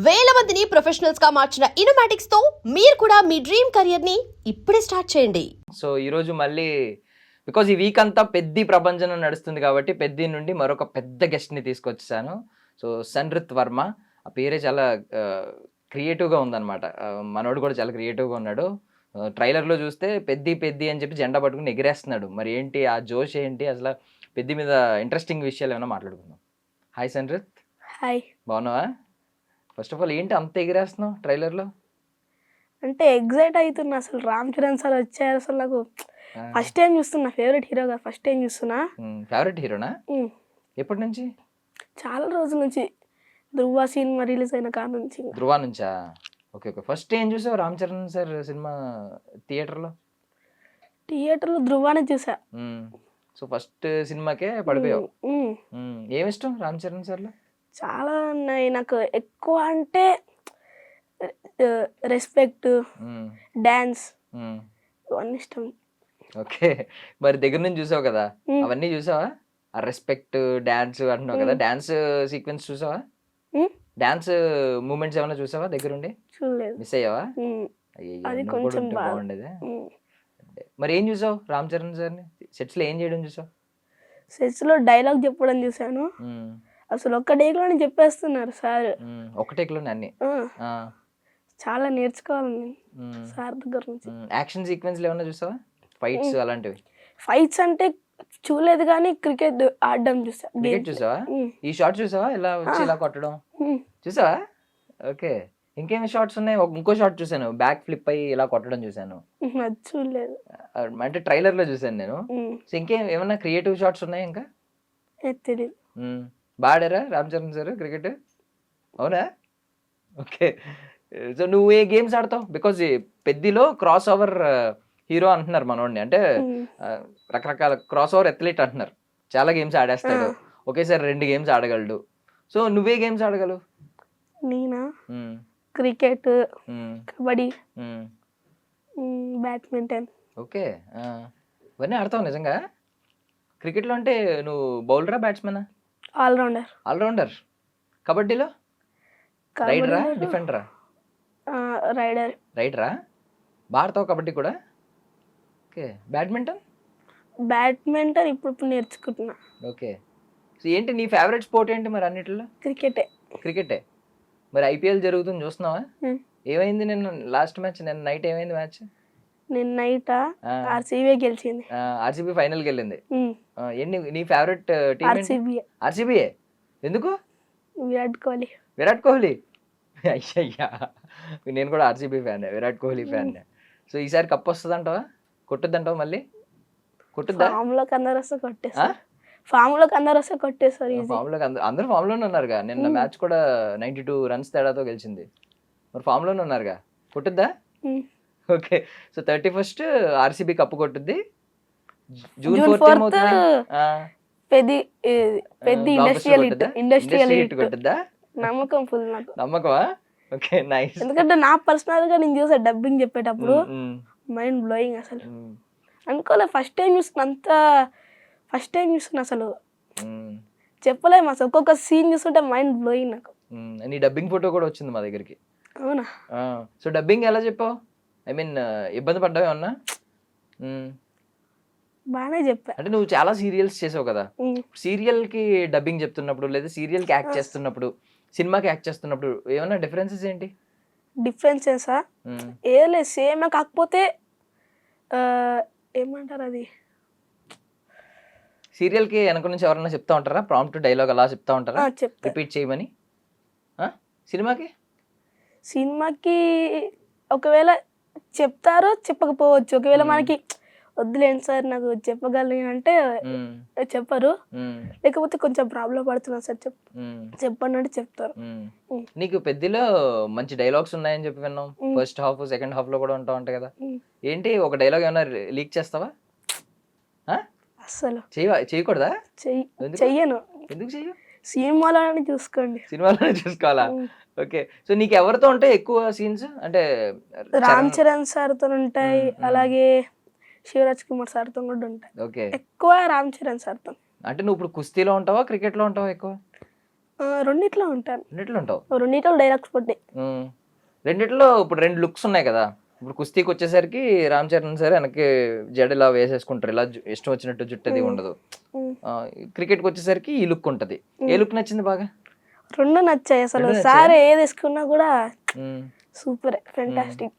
వేల మందిని ప్రొఫెషనల్స్ గా మార్చిన ఇనోమాటిక్స్ తో మీరు కూడా మీ డ్రీమ్ కెరియర్ ని ఇప్పుడే స్టార్ట్ చేయండి. సో ఈరోజు మళ్ళీ బికాజ్ ఈ వీక్ అంతా పెద్ద ప్రపంచం నడుస్తుంది కాబట్టి పెద్ద నుండి మరొక పెద్ద గెస్ట్ని తీసుకొచ్చాను. సో సన్రిత్ వర్మ, ఆ పేరే చాలా క్రియేటివ్గా ఉందన్నమాట. మనోడు కూడా చాలా క్రియేటివ్గా ఉన్నాడు. ట్రైలర్లో చూస్తే పెద్ద అని చెప్పి జెండా పట్టుకుని ఎగిరేస్తున్నాడు. మరి ఏంటి ఆ జోష్ ఏంటి, అసలు పెద్ద మీద ఇంట్రెస్టింగ్ విషయాలు ఏమైనా మాట్లాడుకుందాం. హాయ్ సన్రిత్. హాయ్. బాగున్నావా? ఫస్ట్ ఆఫ్ ఆల్ ఏంటి అంత ఎగిరేస్తున్నావు ట్రైలర్లో? అంటే ఎగ్జైట్ అవుతున్నా, అసలు రామ్ చరణ్ సార్ వచ్చారు. అసలు నాకు ఫస్ట్ టైం చూస్తున్నా, ఫేవరెట్ హీరోగా ఫస్ట్ టైం చూస్తున్నా. ఫేవరెట్ హీరోనా? ఎప్పటి నుంచి? చాలా రోజుల నుంచి, ధృవ సినిమా రిలీజ్ అయిన కాడ నుంచి. ధృవ నుంచా? Okay okay. ఫస్ట్ ఏం చూసావు రామ్ చరణ్ సార్ సినిమా థియేటర్లో? థియేటర్లో ధృవానే చూసా. సో ఫస్ట్ సినిమాకే పడిపోయావు. ఏమిష్టం రామ్ చరణ్ సార్లో? చాలా ఉన్నాయి నాకు. ఎక్కువ అంటే రెస్పెక్ట్, డాన్స్, ఇవన్నీ ఇష్టం. ఓకే. మరి దగ్గర నుంచి చూసావు కదా, అవన్నీ చూసావా? ఆ రెస్పెక్ట్, డాన్స్ అంటున్నావు కదా, డాన్స్ సీక్వెన్స్ చూసావా? డాన్స్ మూమెంట్స్ ఏమైనా చూసావా దగ్గరుండి? చూడలేదు. మిస్ అయ్యావా? అది కొంచెం బాగుండేది. మరి ఏం చూసావు రామ్ చరణ్ సార్ని సెట్స్ లో? ఏం చేయడం చూసావు? సెట్స్ లో డైలాగ్ చెప్పడం చూసాను. అసలు ఒక్క టేక్లోనే చెప్పేస్తున్నారు సార్. ఒక టేక్లోనే అన్ని. చాలా నేర్చుకోవాలి సార్ దగ్గర నుంచి. యాక్షన్ సీక్వెన్స్ ఏమన్నా చూసావా? ఫైట్స్ అలాంటివి? ఫైట్స్ అంటే చూడలేదు కానీ క్రికెట్ ఆడడం చూసా. క్రికెట్ చూసావా? ఈ షాట్ చూసావా, ఇలా వచ్చి ఇలా కొట్టడం చూసావా? ఓకే. ఇంకేమి షాట్స్ ఉన్నాయి? ఇంకో షాట్ చూసాను, బ్యాక్ ఫ్లిప్ అయ్యి ఇలా కొట్టడం చూసాను. అది చూడలేదు, అంటే ట్రైలర్ లో చూసాను నేను. సో ఇంకేం ఏమన్నా క్రియేటివ్ షాట్స్ ఉన్నాయి ఇంకా? తెలియదు. బాడారా రామ్ చరణ్ సార్ క్రికెట్? అవునా? ఓకే. సో నువ్వు ఏ గేమ్స్ ఆడతావు? బికాజ్ పెద్దలో క్రాస్ ఓవర్ హీరో అంటున్నారు మనోడిని, అంటే రకరకాల క్రాస్ ఓవర్ అథ్లీట్ అంటున్నారు. చాలా గేమ్స్ ఆడేస్తాడు, ఒకేసారి 2 గేమ్స్ ఆడగలడు. సో నువ్వే గేమ్స్ ఆడగలవు? నేనా? Cricket, kabaddi, badminton. ఓకే. ఇవన్నీ ఆడతావు నిజంగా? క్రికెట్లో అంటే నువ్వు బౌలరా, బ్యాట్స్మెనా? ఆల్రౌండర్. ఆల్రౌండర్. కబడ్డీలో రైడరా, డిఫెండరా? రైడర్. రైడరా? బాగా ఆడతావు కబడ్డీ కూడా? ఓకే. బ్యాడ్మింటన్? బ్యాడ్మింటన్ ఇప్పుడు నేర్చుకుంటున్నా. ఓకే. సో ఏంటి నీ ఫేవరెట్ స్పోర్ట్ ఏంటి మరి అన్నిటిలో? క్రికెటే. క్రికెటే. మరి ఐపీఎల్ జరుగుతుంది చూస్తున్నావా? ఏమైంది నిన్న లాస్ట్ మ్యాచ్? నిన్న నైట్ ఏమైంది మ్యాచ్? నిన్న నైట్ ఆర్సీబీ గెలిచింది. ఆర్సీబీ ఫైనల్కి వెళ్ళింది. ఏంటి నీ ఫేవరెట్ టీం? ఆర్సీబీ. ఎందుకు? విరాట్ కోహ్లీ. విరాట్ కోహ్లీ? అయ్యయ్యా, నేను కూడా RCB fan, Virat Kohli fan. So ఈసారి కప్ వస్తుంది అంటావా? కొట్టుద్దంటావా మళ్ళీ? కొట్టుద్దా? ఫామ్ లోకి అందరూ వస్తే కొట్టేస్తారు. ఫామ్ లోకి అందరూ ఫామ్ లోనే ఉన్నారుగా. నిన్న మ్యాచ్ కూడా 92 రన్స్ తేడాతో గెలిచింది. మరి ఫామ్ లోనే ఉన్నారుగా, కొట్టుద్దా? Okay. So 31st RCB cup కొట్టుద్ది. జూన్ 4 ఏమవుతుంది? పెద్ద ఇండస్ట్రియల్ హిట్ కొట్టుద్దా? నమ్మకం ఫుల్ నాకు. నమ్మకమా? Okay, nice. ఎందుకంటే నా పర్సనల్ గా నేను చూసా డబ్బింగ్ చెప్పేటప్పుడు, మైండ్ బ్లోయింగ్. అసలు అనుకోలే, ఫస్ట్ టైం చూస్తున్నా అసలు చెప్పలేము. అసలు ఒక్కొక్క సీన్ చూస్తుంటే మైండ్ బ్లోయింగ్ నాకు. నీ డబ్బింగ్ ఫోటో కూడా వచ్చింది మా దగ్గరికి. అవునా? సో డబ్బింగ్ ఎలా చెప్పావు? ఐ మీన్ ఇబ్బంది పడ్డావు ఏమన్నా? బాగానే చెప్పా. అంటే నువ్వు చాలా సీరియల్స్ చేసావు కదా, సీరియల్ కి డబ్బింగ్ చెప్తున్నప్పుడు లేదా సీరియల్ కి యాక్ట్ చేస్తున్నప్పుడు, సినిమాకి యాక్ట్ చేస్తున్నప్పుడు ఏమన్నా డిఫరెన్సెస్ ఏంటి? డిఫరెన్సెసా? ఏం లేదు, సేమ్. కాకపోతే ఏమంటారు, అది సీరియల్ కి వెనక నుంచి ఎవరైనా చెప్తా ఉంటారా ప్రాంప్ట్ డైలాగ్ అలా చెప్తా ఉంటారా రిపీట్ చేయమని? సినిమాకి ఒకవేళ చెప్తారో చెప్పకపోవచ్చు. ఒకవేళ మనకి వద్దులేండి సార్ నాకు చెప్పగలను అంటే చెప్పరు, లేకపోతే కొంచెం ప్రాబ్లం పడుతున్నా సార్ చెప్పండి అంటే చెప్తారు. నీకు పెద్దలో మంచి డైలాగ్స్ ఉన్నాయని చెప్పి విన్నాం. ఫస్ట్ హాఫ్, సెకండ్ హాఫ్ లో కూడా ఉంటాయి కదా. ఏంటి ఒక డైలాగ్ ఏమైనా లీక్ చేస్తావా? అసలు చేయకూడదా? చెయ్యను. ఎందుకు చెయ్యు? సినిమాలోనే చూసుకోండి. సినిమాలోనే చూసుకోవాలా? ఓకే. సో నీకు ఎవరితో ఉంటాయి ఎక్కువ సీన్స్? అంటే రామ్ చరణ్ సార్తో ఉంటాయి, అలాగే శివరాజ్ కుమార్ సార్తో కూడా ఉంటాయి. ఓకే. ఎక్కువ రామ్ చరణ్ సార్తో. అంటే నువ్వు ఇప్పుడు కుస్తీలో ఉంటావా, క్రికెట్ లో ఉంటావా ఎక్కువ? రెండిట్లో ఉంటాను, రెండిట్లో ఉంటావు. రెండిట్లో డైలాగ్స్ పడ్డాయి. రెండిట్లో ఇప్పుడు 2 లుక్స్ ఉన్నాయి కదా. ఇప్పుడు కుస్తీకి వచ్చేసరికి రామ్ చరణ్ సరే వెనక్కి జడ ఇలా వేసేసుకుంటారు, ఇలా ఇష్టం వచ్చినట్టు జుట్టు అది ఉండదు. క్రికెట్కి వచ్చేసరికి ఈ లుక్ ఉంటది. ఏ లుక్ నచ్చింది బాగా? రెండు నచ్చాయి అసలు. రెండు సార్ ఏది వేసుకున్నా కూడా సూపర్, ఫెంటాస్టిక్.